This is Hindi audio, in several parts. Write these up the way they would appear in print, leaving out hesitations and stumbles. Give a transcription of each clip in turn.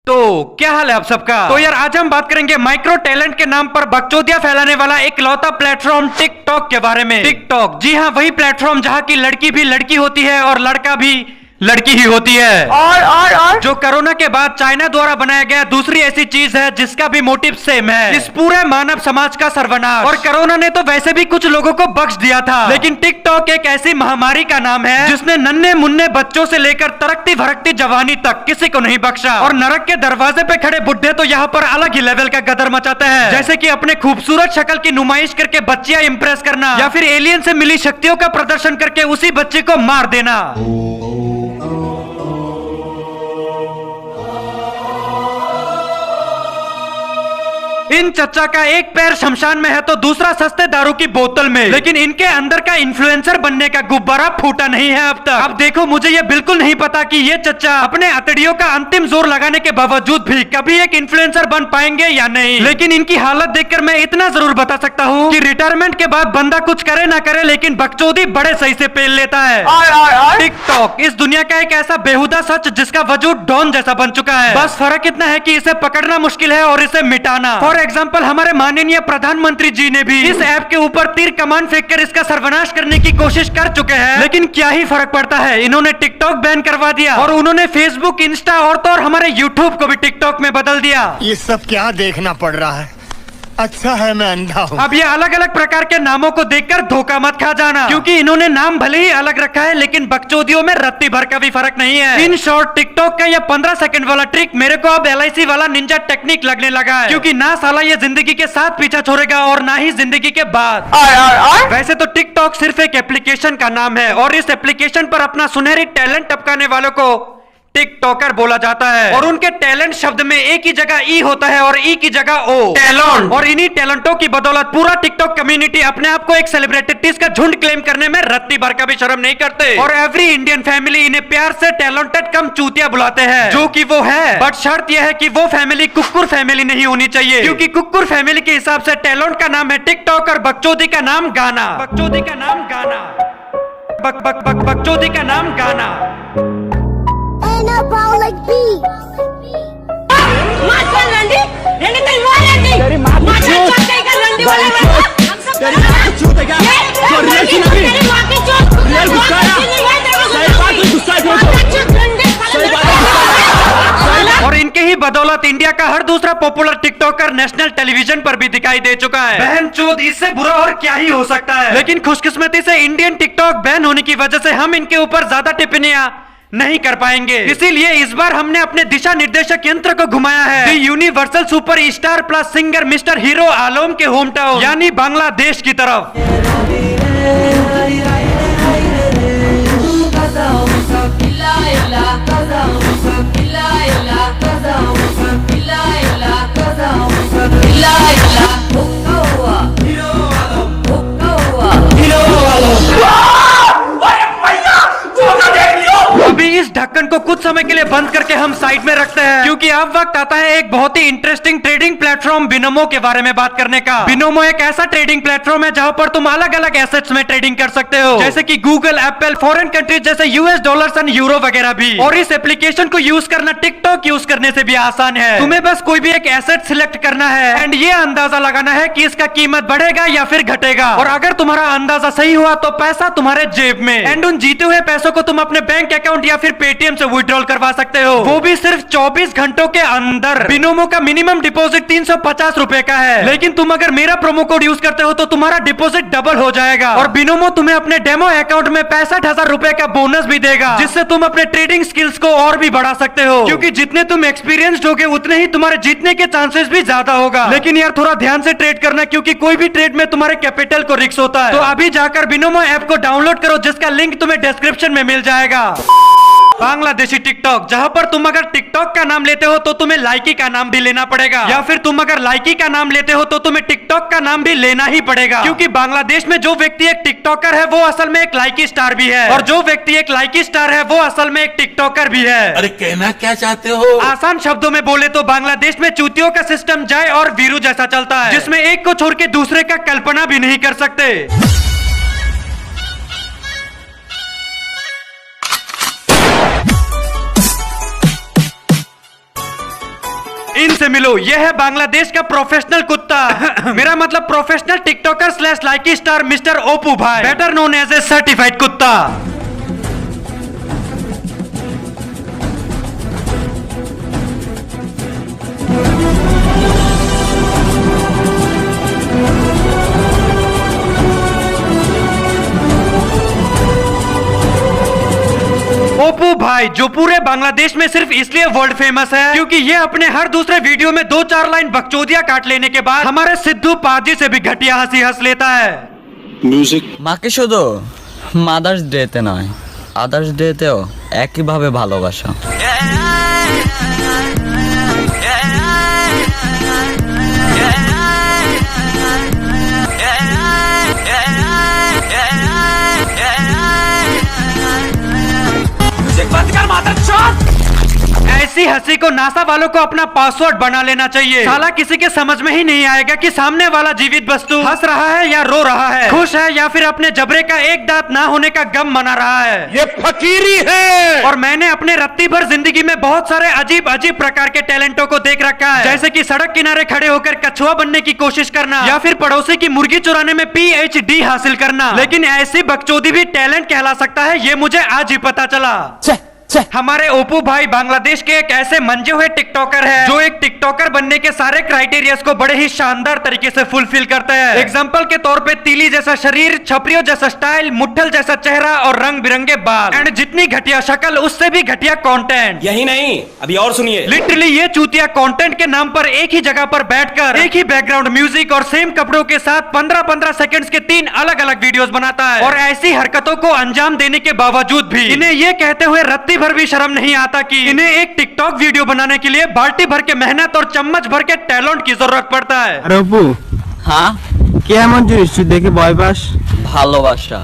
तो क्या हाल है आप सबका। तो यार आज हम बात करेंगे माइक्रो टैलेंट के नाम पर बकचोदिया फैलाने वाला एक लौता प्लेटफॉर्म टिकटॉक के बारे में। टिकटॉक, जी हाँ, वही प्लेटफॉर्म जहाँ की लड़की भी लड़की होती है और लड़का भी लड़की ही होती है। और जो कोरोना के बाद चाइना द्वारा बनाया गया दूसरी ऐसी चीज है जिसका भी मोटिव सेम है, इस पूरे मानव समाज का सर्वनाश। और कोरोना ने तो वैसे भी कुछ लोगों को बख्श दिया था, लेकिन टिकटॉक एक ऐसी महामारी का नाम है जिसने नन्हे मुन्ने बच्चों से लेकर तरक्ती भरकती जवानी तक किसी को नहीं बख्शा। और नरक के दरवाजे पे खड़े बुढ़े तो यहाँ पर अलग ही लेवल का गदर मचाते हैं, जैसे कि अपने खूबसूरत शक्ल की नुमाइश करके बच्चियां इंप्रेस करना या फिर एलियन से मिली शक्तियों का प्रदर्शन करके उसी बच्चे को मार देना। इन चच्चा का एक पैर शमशान में है तो दूसरा सस्ते दारू की बोतल में, लेकिन इनके अंदर का इन्फ्लुएंसर बनने का गुब्बारा फूटा नहीं है अब तक। अब देखो, मुझे ये बिल्कुल नहीं पता कि ये चच्चा अपने अतड़ियों का अंतिम जोर लगाने के बावजूद भी कभी एक इन्फ्लुएंसर बन पाएंगे या नहीं, लेकिन इनकी हालत देखकर मैं इतना जरूर बता सकता हूँ कि रिटायरमेंट के बाद बंदा कुछ करे ना करे लेकिन बकचोदी बड़े सही से पेल लेता है। टिकटॉक इस दुनिया का एक ऐसा बेहुदा सच जिसका वजूद डॉन जैसा बन चुका है। बस फर्क इतना है कि इसे पकड़ना मुश्किल है और इसे मिटाना। फॉर एग्जाम्पल, हमारे माननीय प्रधानमंत्री जी ने भी इस ऐप के ऊपर तीर कमान फेंककर इसका सर्वनाश करने की कोशिश कर चुके हैं, लेकिन क्या ही फर्क पड़ता है। इन्होंने टिकटॉक बैन करवा दिया और उन्होंने फेसबुक, इंस्टा और तो और हमारे यूट्यूब को भी टिकटॉक में बदल दिया। ये सब क्या देखना पड़ रहा है? अच्छा है मैं अंधा हूँ। अब ये अलग अलग प्रकार के नामों को देखकर धोखा मत खा जाना, क्योंकि इन्होंने नाम भले ही अलग रखा है लेकिन बकचोदियों में रत्ती भर का भी फर्क नहीं है। इन शॉर्ट, टिकटॉक का ये 15 सेकंड वाला ट्रिक मेरे को अब LIC वाला निंजा टेक्निक लगने लगा है, क्योंकि ना साला ये जिंदगी के साथ पीछा छोड़ेगा और ना ही जिंदगी के बाद। वैसे तो टिकटॉक सिर्फ एक एप्लीकेशन का नाम है और इस एप्लीकेशन पर अपना सुनहरी टैलेंट टपकाने वालों को टिकटॉकर बोला जाता है। और उनके टैलेंट शब्द में एक ही जगह ई होता है और ई की जगह ओ, टैलेंट। और इन्हीं टैलेंटों की बदौलत पूरा टिकटॉक कम्युनिटी अपने आप को एक सेलिब्रिटीज का झुंड क्लेम करने में रत्ती भर का भी शर्म नहीं करते। और एवरी इंडियन फैमिली इन्हें प्यार से टैलेंटेड कम चूतिया बुलाते हैं, जो कि वो है। बट शर्त यह है कि वो फैमिली कुक्कुर फैमिली नहीं होनी चाहिए, क्योंकि कुक्कुर फैमिली के हिसाब से टैलेंट का नाम है टिकटॉक और बकचोदी का नाम गाना। बकचोदी का नाम गाना। बकचोदी का नाम गाना। और इनके ही बदौलत इंडिया का हर दूसरा पॉपुलर टिकटॉकर नेशनल टेलीविजन पर भी दिखाई दे चुका है। बहनचोद, इससे बुरा और क्या ही हो सकता है। लेकिन खुशकिस्मती से इंडियन टिकटॉक बैन होने की वजह से हम इनके ऊपर ज्यादा टिप्पणियां नहीं कर पाएंगे। इसीलिए इस बार हमने अपने दिशा निर्देशक यंत्र को घुमाया है the universal super star plus singer mister hero Alam के होम टाउन यानी बांग्लादेश की तरफ। अभी इस ढक्कन को कुछ समय के लिए बंद करके हम साइड में रखते हैं, क्योंकि अब वक्त आता है एक बहुत ही इंटरेस्टिंग ट्रेडिंग प्लेटफॉर्म बिनोमो के बारे में बात करने का। बिनोमो एक ऐसा ट्रेडिंग प्लेटफॉर्म है जहां पर तुम अलग अलग एसेट्स में ट्रेडिंग कर सकते हो, जैसे कि गूगल, एप्पल, फॉरेन कंट्रीज जैसे US डॉलर्स एंड यूरो वगैरह भी। और इस एप्लीकेशन को यूज करना टिकटॉक यूज करने से भी आसान है। तुम्हें बस कोई भी एक एसेट सिलेक्ट करना है एंड ये अंदाजा लगाना है कि इसका कीमत बढ़ेगा या फिर घटेगा। और अगर तुम्हारा अंदाजा सही हुआ तो पैसा तुम्हारे जेब में, एंड उन जीते हुए पैसों को तुम अपने बैंक अकाउंट या फिर पेटीएम से विड्रॉल करवा सकते हो, वो भी सिर्फ 24 घंटों के अंदर। बिनोमो का मिनिमम डिपॉजिट 350 रुपए का है, लेकिन तुम अगर मेरा प्रोमो कोड यूज करते हो तो तुम्हारा डिपॉजिट डबल हो जाएगा। और बिनोमो तुम्हें अपने डेमो अकाउंट में 65,000 रुपए का बोनस भी देगा, जिससे तुम अपने ट्रेडिंग स्किल्स को और भी बढ़ा सकते हो, क्योंकि जितने तुम एक्सपीरियंस्ड होगे उतने ही तुम्हारे जीतने के चांसेस भी ज्यादा होगा। लेकिन यार थोड़ा ध्यान से ट्रेड करना, क्योंकि कोई भी ट्रेड में तुम्हारे कैपिटल को रिस्क होता है। तो अभी जाकर बिनोमो ऐप को डाउनलोड करो, जिसका लिंक तुम्हें डिस्क्रिप्शन में मिल जाएगा। बांग्लादेशी टिकटॉक, जहां पर तुम अगर टिकटॉक का नाम लेते हो तो तुम्हें लाइकी का नाम भी लेना पड़ेगा, या फिर तुम अगर लाइकी का नाम लेते हो तो तुम्हें टिकटॉक का नाम भी लेना ही पड़ेगा, क्योंकि बांग्लादेश में जो व्यक्ति एक टिकटॉकर है वो असल में एक लाइकी स्टार भी है, और जो व्यक्ति एक लाइकी स्टार है वो असल में एक टिकटॉकर भी है। अरे कहना क्या चाहते हो? आसान शब्दों में बोले तो बांग्लादेश में चूतियों का सिस्टम जय और वीरू जैसा चलता है, जिसमें एक को छोड़ के दूसरे का कल्पना भी नहीं कर सकते। इनसे मिलो, यह है बांग्लादेश का प्रोफेशनल कुत्ता मेरा मतलब professional tiktoker / Likee star mister Opu भाई, better known as a certified कुत्ता। ओपू भाई जो पूरे बांग्लादेश में सिर्फ इसलिए वर्ल्ड फेमस है क्योंकि ये अपने हर दूसरे वीडियो में 2-4 लाइन बकचोदिया काट लेने के बाद हमारे सिद्धू पाजी से भी घटिया हंसी हंस लेता है। মাকে শুধু মাদার্স ডেতে নয়, আদার্স ডেতেও একইভাবে ভালোবাসা। ऐसी हंसी को नासा वालों को अपना पासवर्ड बना लेना चाहिए। साला किसी के समझ में ही नहीं आएगा कि सामने वाला जीवित वस्तु हंस रहा है या रो रहा है, खुश है या फिर अपने जबरे का एक दांत ना होने का गम मना रहा है। ये फकीरी है। और मैंने अपने रत्ती भर जिंदगी में बहुत सारे अजीब अजीब प्रकार के टैलेंटों को देख रखा है, जैसे कि सड़क किनारे खड़े होकर कछुआ बनने की कोशिश करना या फिर पड़ोसी की मुर्गी चुराने में PhD हासिल करना। लेकिन ऐसी बकचोदी भी टैलेंट कहला सकता है, ये मुझे आज ही पता चला। हमारे ओपू भाई बांग्लादेश के एक ऐसे मंजे हुए टिकटॉकर है जो एक टिकटॉकर बनने के सारे क्राइटेरियाज को बड़े ही शानदार तरीके से फुलफिल करते हैं। एग्जांपल के तौर पे तीली जैसा शरीर, छपरियों जैसा स्टाइल, मुट्ठल जैसा चेहरा और रंग बिरंगे बाल, एंड जितनी घटिया शक्ल उससे भी घटिया कंटेंट। यही नहीं, अभी और सुनिए। लिटरली ये चूतिया कंटेंट के नाम पर एक ही जगह पर बैठकर एक ही बैकग्राउंड म्यूजिक और सेम कपड़ों के साथ 15-15 सेकंड्स के 3 अलग अलग वीडियोस बनाता है। और ऐसी हरकतों को अंजाम देने के बावजूद भी इन्हें ये कहते हुए रत्ती भर भी शर्म नहीं आता कि इन्हें एक टिकटॉक वीडियो बनाने के लिए बाल्टी भर के मेहनत और चम्मच भर के टैलेंट की जरूरत पड़ता है। আরে অপু, হ্যাঁ, কি এমন জিনিস তুই দেখে ভয় পাস? ভালোবাসা।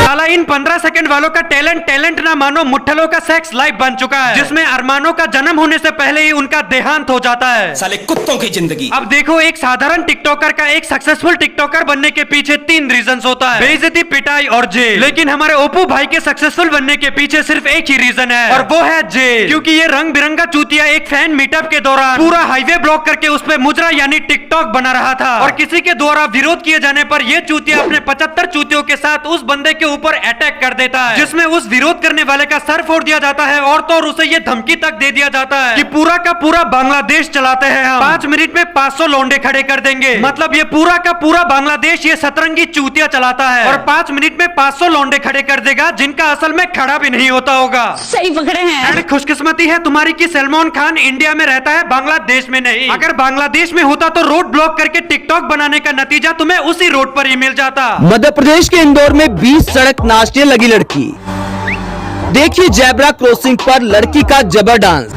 साला इन 15 सेकंड वालों का टैलेंट ना मानो मुट्ठलों का सेक्स लाइफ बन चुका है, जिसमें अरमानों का जन्म होने से पहले ही उनका देहांत हो जाता है। साले कुत्तों की जिंदगी। अब देखो, एक साधारण टिकटॉकर का एक सक्सेसफुल टिकटॉकर बनने के पीछे 3 रीजंस होता है, बेइज्जती, पिटाई और जेल। लेकिन हमारे ओपू भाई के सक्सेसफुल बनने के पीछे सिर्फ एक ही रीजन है और वो है जेल। क्योंकि ये रंग बिरंगा चूतिया एक फैन मीटअप के दौरान पूरा हाईवे ब्लॉक करके उस पे मुजरा यानी टिकटॉक बना रहा था, और किसी के द्वारा विरोध किए जाने पर ये चूतिया अपने 75 चूतियों के साथ उस बंदे के ऊपर अटैक कर देता है, जिसमें उस विरोध करने वाले का सर फोड़ दिया जाता है और तो और उसे ये धमकी तक दे दिया जाता है कि पूरा का पूरा बांग्लादेश चलाते हैं हम, 5 मिनट में 500 लौंडे खड़े कर देंगे। मतलब ये पूरा का पूरा बांग्लादेश ये सतरंगी चूतिया चलाता है और 5 मिनट में 500 लौंडे खड़े कर देगा, जिनका असल में खड़ा भी नहीं होता होगा। सही पकड़े हैं। अरे खुशकिस्मती है तुम्हारी कि सलमान खान इंडिया में रहता है, बांग्लादेश में नहीं। अगर बांग्लादेश में होता तो रोड ब्लॉक करके टिकटॉक बनाने का नतीजा तुम्हें उसी रोड पर ही मिल जाता। मध्य प्रदेश के इंदौर में 20 सड़क नाचने लगी लड़की। देखिए जेब्रा क्रॉसिंग पर लड़की का जबर डांस।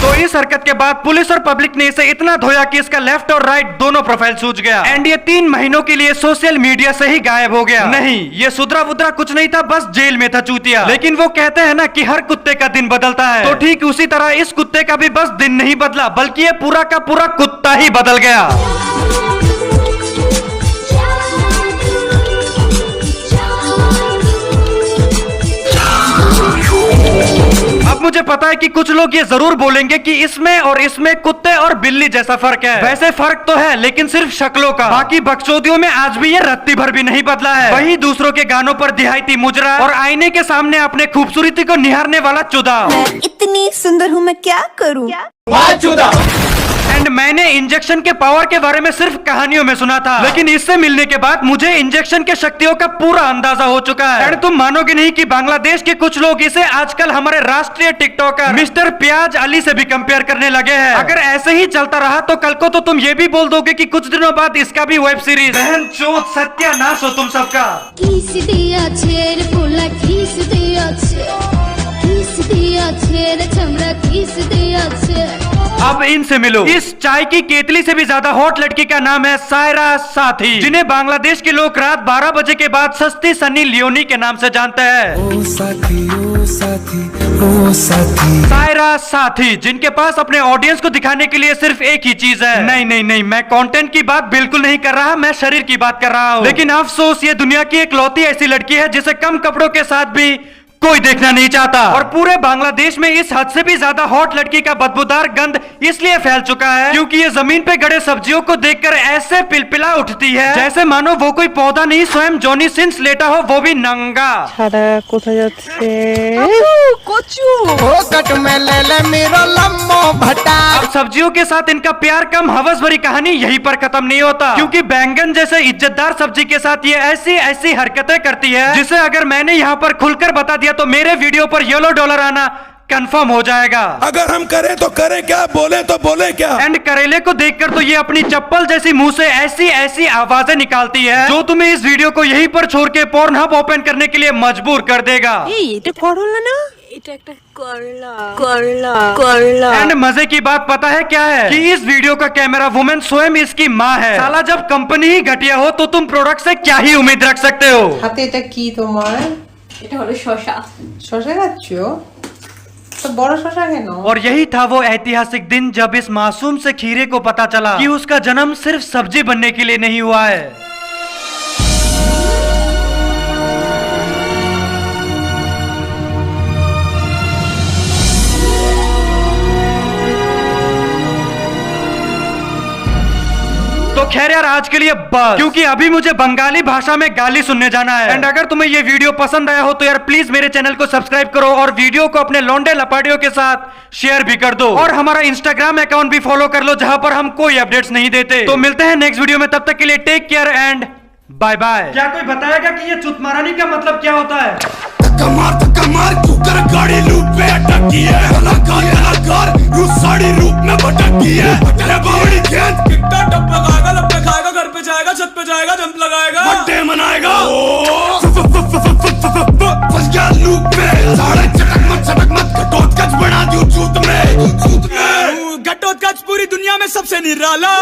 तो इस हरकत के बाद पुलिस और पब्लिक ने इसे इतना धोया कि इसका लेफ्ट और राइट दोनों प्रोफाइल सूज गया, एंड ये 3 महीनों के लिए सोशल मीडिया से ही गायब हो गया। नहीं, ये सुधरा वुधरा कुछ नहीं था, बस जेल में था चूतिया। लेकिन वो कहते हैं ना कि हर कुत्ते का दिन बदलता है, तो ठीक उसी तरह इस कुत्ते का भी बस दिन नहीं बदला, बल्कि ये पूरा का पूरा कुत्ता ही बदल गया। अब मुझे पता है कि कुछ लोग ये जरूर बोलेंगे कि इसमें और इसमें कुत्ते और बिल्ली जैसा फर्क है। वैसे फर्क तो है, लेकिन सिर्फ शक्लों का। बाकी बकचोदियों में आज भी ये रत्ती भर भी नहीं बदला है। वही दूसरों के गानों पर दिहायती मुजरा और आईने के सामने अपने खूबसूरती को निहारने वाला चुदा। इतनी सुंदर हूँ मैं, क्या करूँ? एंड मैंने इंजेक्शन के पावर के बारे में सिर्फ कहानियों में सुना था, लेकिन इससे मिलने के बाद मुझे इंजेक्शन के शक्तियों का पूरा अंदाजा हो चुका है। एंड तुम मानोगे नहीं कि बांग्लादेश के कुछ लोग इसे आजकल हमारे राष्ट्रीय टिकटॉकर मिस्टर प्याज अली से भी कंपेयर करने लगे हैं। अगर ऐसे ही चलता रहा तो कल को तो तुम ये भी बोल दोगे कि कुछ दिनों बाद इसका भी वेब सीरीज। बहन चोद सत्यानाश हो तुम सबका। अब इनसे मिलो। इस चाय की केतली से भी ज्यादा हॉट लड़की का नाम है सायरा साथी, जिन्हें बांग्लादेश के लोग रात 12 बजे के बाद सस्ती सनी लियोनी के नाम से जानते हैं। ओ साथी सायरा साथी, जिनके पास अपने ऑडियंस को दिखाने के लिए सिर्फ एक ही चीज है। नहीं नहीं नहीं, मैं कंटेंट की बात बिल्कुल नहीं कर रहा, मैं शरीर की बात कर रहा हूँ। लेकिन अफसोस, ये दुनिया की इकलौती ऐसी लड़की है जिसे कम कपड़ों के साथ भी कोई देखना नहीं चाहता। और पूरे बांग्लादेश में इस हद से भी ज्यादा हॉट लड़की का बदबूदार गंध इसलिए फैल चुका है क्योंकि ये जमीन पे गड़े सब्जियों को देखकर ऐसे पिलपिला उठती है जैसे मानो वो कोई पौधा नहीं, स्वयं जॉनी सिंस लेटा हो, वो भी नंगा। अब सब्जियों के साथ इनका प्यार कम हवस भरी कहानी यहीं पर खत्म नहीं होता, क्योंकि बैंगन जैसे इज्जतदार सब्जी के साथ ये ऐसी ऐसी हरकतें करती है जिसे अगर मैंने यहाँ पर खुलकर बता दिया तो मेरे वीडियो पर येलो डॉलर आना कंफर्म हो जाएगा। अगर हम करें तो करें क्या, बोले तो बोले क्या। एंड करेले को देखकर तो ये अपनी चप्पल जैसी मुंह से ऐसी ऐसी आवाजें निकालती है जो तुम्हें इस वीडियो को यहीं पर छोड़ के पोर्नहब ओपन करने के लिए मजबूर कर देगा। एंड मजे की बात पता है क्या है कि इस वीडियो का कैमरा वुमेन स्वयं इसकी माँ है। साला जब कंपनी ही घटिया हो तो तुम प्रोडक्ट से क्या ही उम्मीद रख सकते हो। হাতে এটা কি তোমার? এটা হলো শশা। শশা খাচ্ছো? तो बड़ा शशा है ना। और यही था वो ऐतिहासिक दिन जब इस मासूम से खीरे को पता चला कि उसका जन्म सिर्फ सब्जी बनने के लिए नहीं हुआ है। तो खैर यार, आज के लिए बस, क्योंकि अभी मुझे बंगाली भाषा में गाली सुनने जाना है। एंड अगर तुम्हें ये वीडियो पसंद आया हो तो यार प्लीज मेरे चैनल को सब्सक्राइब करो और वीडियो को अपने लौंडे लपाटियों के साथ शेयर भी कर दो। और हमारा इंस्टाग्राम अकाउंट भी फॉलो कर लो जहां पर हम कोई अपडेट्स नहीं देते। तो मिलते हैं नेक्स्ट वीडियो में, तब तक के लिए take care and bye bye. क्या कोई बताएगा कि ये चुतमारानी का मतलब क्या होता है? धक्का मार तू कर गाड़ी लूप पे अटकी है, कलाकार रू साड़ी रूप में भटकी है। तेरे बावड़ी खेत कितना टप्पा खाएगा, लप्पे खाएगा, घर पे जाएगा, छत पे जाएगा, जंप लगाएगा, बर्थडे मनाएगा। फंस गया लूप में, साढ़े चटक मत घटोत्कच बना दूं चूत में। घटोत्कच पूरी दुनिया में सबसे निराला।